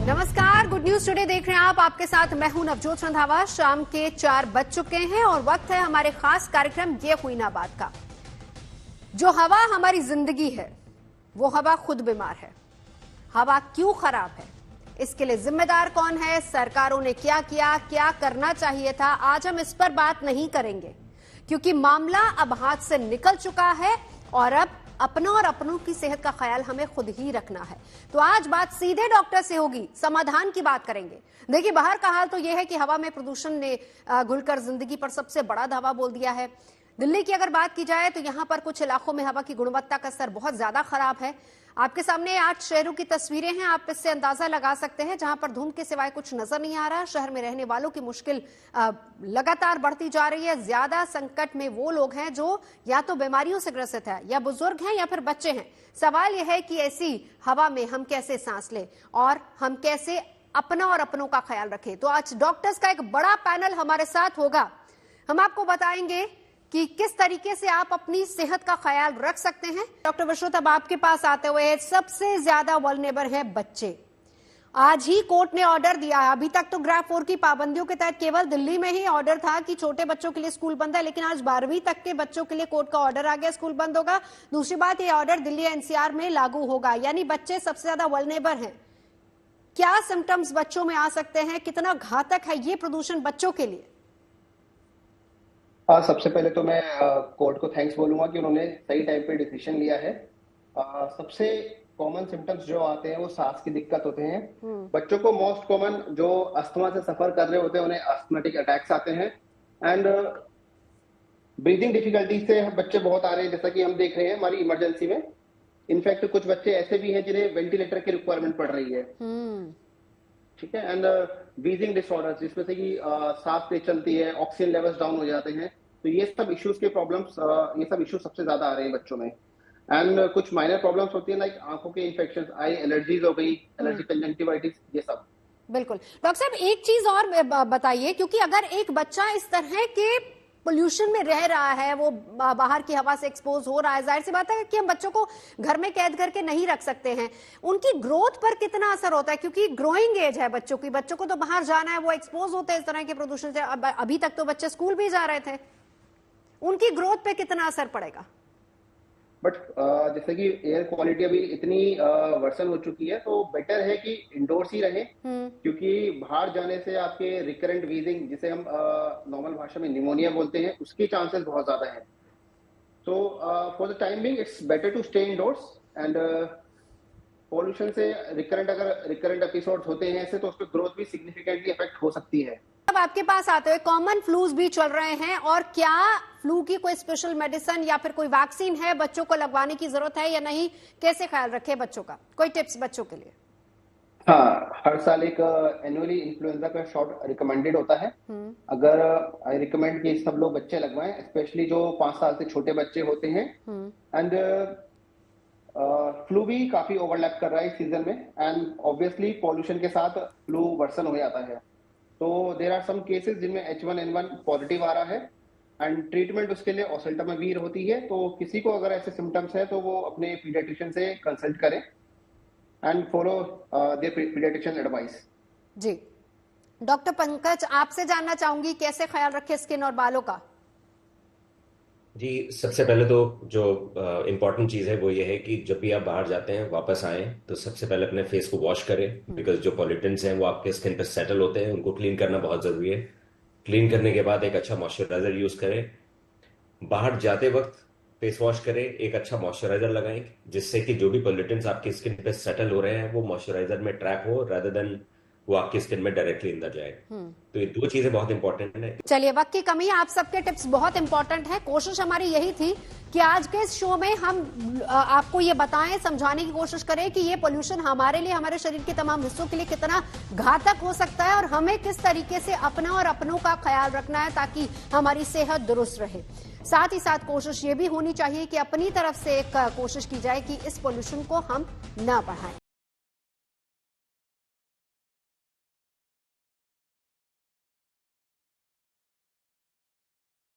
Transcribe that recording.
नमस्कार, good news today देख रहे हैं आप। आपके साथ मैं हूं नवजोत रंधावा। शाम के 4 बज चुके हैं और वक्त है हमारे खास कार्यक्रम ये हुई ना बात का। जो हवा हमारी जिंदगी है वो हवा खुद बीमार है। हवा क्यों खराब है, इसके लिए जिम्मेदार कौन है, सरकारों ने क्या किया, क्या करना चाहिए था, आज हम इस पर बात नहीं करेंगे क्योंकि मामला अब हाथ से निकल चुका है और अब अपनों और अपनों की सेहत का ख्याल हमें खुद ही रखना है। तो आज बात सीधे डॉक्टर से होगी, समाधान की बात करेंगे। देखिए, बाहर का हाल तो यह है कि हवा में प्रदूषण ने घुलकर जिंदगी पर सबसे बड़ा धावा बोल दिया है। दिल्ली की अगर बात की जाए तो यहां पर कुछ इलाकों में हवा की गुणवत्ता का स्तर बहुत ज्यादा खराब है। आपके सामने 8 शहरों की तस्वीरें हैं, आप इससे अंदाजा लगा सकते हैं। जहां पर धुंध के सिवाय कुछ नजर नहीं आ रहा। शहर में रहने वालों की मुश्किल लगातार बढ़ती जा रही है। ज्यादा संकट में वो लोग हैं जो या तो बीमारियों से ग्रसित है, या बुजुर्ग हैं, या फिर बच्चे हैं। सवाल यह है कि ऐसी हवा में हम कैसे सांस लें और हम कैसे अपना और अपनों का ख्याल रखें। तो आज डॉक्टर्स का एक बड़ा पैनल हमारे साथ होगा। हम आपको बताएंगे कि किस तरीके से आप अपनी सेहत का ख्याल रख सकते हैं। डॉक्टर विश्रुत, अब आपके पास आते हुए सबसे ज्यादा वल्नरेबल है बच्चे। आज ही कोर्ट ने ऑर्डर दिया है। अभी तक तो ग्राफ 4 की पाबंदियों के तहत केवल दिल्ली में ही ऑर्डर था कि छोटे बच्चों के लिए स्कूल बंद है, लेकिन आज 12वीं तक के बच्चों के लिए कोर्ट का ऑर्डर आ गया, स्कूल बंद होगा। दूसरी बात, ये ऑर्डर दिल्ली एनसीआर में लागू होगा, यानी बच्चे सबसे ज्यादा वल्नरेबल हैं। क्या सिम्टम्स बच्चों में आ सकते हैं, कितना घातक है ये प्रदूषण बच्चों के लिए? सबसे पहले तो मैं कोर्ट को थैंक्स बोलूंगा कि उन्होंने सही टाइम पे डिसीजन लिया है। सबसे कॉमन सिम्टम्स जो आते हैं वो सांस की दिक्कत होते हैं। बच्चों को मोस्ट कॉमन जो अस्थमा से सफर कर रहे होते हैं उन्हें अस्थमेटिक अटैक्स आते हैं एंड ब्रीदिंग डिफिकल्टी से बच्चे बहुत आ रहे हैं, जैसा कि हम देख रहे हैं हमारी इमरजेंसी में। इनफैक्ट कुछ बच्चे ऐसे भी हैं जिन्हें वेंटिलेटर की रिक्वायरमेंट पड़ रही है। ठीक है। एंड ब्रीदिंग डिसऑर्डर्स, जिसमें से कि सांस तेज चलती है, ऑक्सीजन लेवल्स डाउन हो जाते हैं। तो ये सब इश्यूज के प्रॉब्लम्स, ये सब इश्यूज सबसे ज्यादा आ रहे हैं बच्चों में। एंड कुछ माइनर प्रॉब्लम्स होती है, लाइक आंखों के इन्फेक्शन, आई एलर्जीज हो गई, एलर्जी कंजंक्टिवाइटिस, ये सब। बिल्कुल। डॉक्टर साहब, एक चीज और बताइए, क्योंकि अगर एक बच्चा इस तरह के पोल्यूशन में रह रहा है, वो बाहर की हवा से एक्सपोज हो रहा है, जाहिर सी बात है कि हम बच्चों को घर में कैद करके नहीं रख सकते हैं। उनकी ग्रोथ पर कितना असर होता है, क्योंकि ग्रोइंग एज है बच्चों की, बच्चों को तो बाहर जाना है, वो एक्सपोज होते हैं इस तरह के प्रदूषण से। अभी तक तो बच्चे स्कूल भी जा रहे थे, उनकी ग्रोथ पे कितना असर पड़ेगा? बट जैसे कि एयर क्वालिटी अभी इतनी वर्सन हो चुकी है, तो बेटर है कि इंडोर्स ही रहे, क्योंकि बाहर जाने से आपके रिकरेंट वीजिंग, जिसे हम नॉर्मल भाषा में निमोनिया बोलते हैं, उसकी चांसेस बहुत ज्यादा है। तो for the time being it's better to stay indoors. And pollution से अगर रिकरेंट एपिसोड्स होते हैं ऐसे, तो उस पर ग्रोथ भी सिग्निफिकेंटली इफेक्ट हो सकती है। अब आपके पास आते हुए कॉमन फ्लूज भी चल रहे हैं, और क्या फ्लू की कोई स्पेशल मेडिसिन या फिर कोई वैक्सीन है बच्चों को लगवाने की जरूरत है या नहीं? कैसे ख्याल रखे बच्चों का? कोई टिप्स बच्चों के लिए? हाँ, हर साल एक एनुअली इन्फ्लुएंजा का शॉट रिकमेंडेड होता है। अगर आई रिकमेंड कि सब लोग बच्चे लगवाएं, स्पेशली जो 5 साल से छोटे बच्चे होते हैं। एंड फ्लू भी काफी ओवरलैप कर रहा है इस सीजन में, एंड ऑब्वियसली पॉल्यूशन के साथ फ्लू वर्सन हो जाता है। तो देयर आर सम केसेस जिनमें H1N1 पॉजिटिव आ रहा है, एंड ट्रीटमेंट उसके लिए ओसेल्टामावीर होती है। तो किसी को अगर ऐसे सिम्टम्स है तो वो अपने पीडियाट्रिशियन से कंसल्ट करें and follow their pediatrician advice. जी, डॉक्टर पंकज, आपसे जानना चाहूंगी कैसे ख्याल रखें स्किन और बालों का? जी, सबसे पहले तो जो इम्पोर्टेंट चीज़ है वो ये है कि जब भी आप बाहर जाते हैं, वापस आएं, तो सबसे पहले अपने फेस को वॉश करें, बिकॉज जो पॉल्यूटेंट्स हैं वो आपके स्किन पर सेटल होते हैं, उनको क्लीन करना बहुत ज़रूरी है। क्लीन करने के बाद एक अच्छा मॉइस्चराइजर यूज़ करें। बाहर जाते वक्त फेस वॉश करें, एक अच्छा मॉइस्चराइजर लगाएं, जिससे कि जो भी पॉल्यूटेंट्स आपकी स्किन पे सेटल हो रहे हैं वो मॉइस्चराइजर में ट्रैप हो, रादर देन वो आपकी स्किन में डायरेक्टली अंदर जाए। तो ये 2 चीजें बहुत इंपॉर्टेंट है। चलिए, वक्त की कमी, आप सबके टिप्स बहुत इंपॉर्टेंट है। कोशिश हमारी यही थी कि आज के इस शो में हम आपको ये बताएं, समझाने की कोशिश करें कि ये पोल्यूशन हमारे लिए, हमारे शरीर के तमाम हिस्सों के लिए कितना घातक हो सकता है और हमें किस तरीके से अपना और अपनों का ख्याल रखना है ताकि हमारी सेहत दुरुस्त रहे। साथ ही साथ कोशिश ये भी होनी चाहिए कि अपनी तरफ से एक कोशिश की जाए कि इस पोल्यूशन को हम न बढ़ाएं।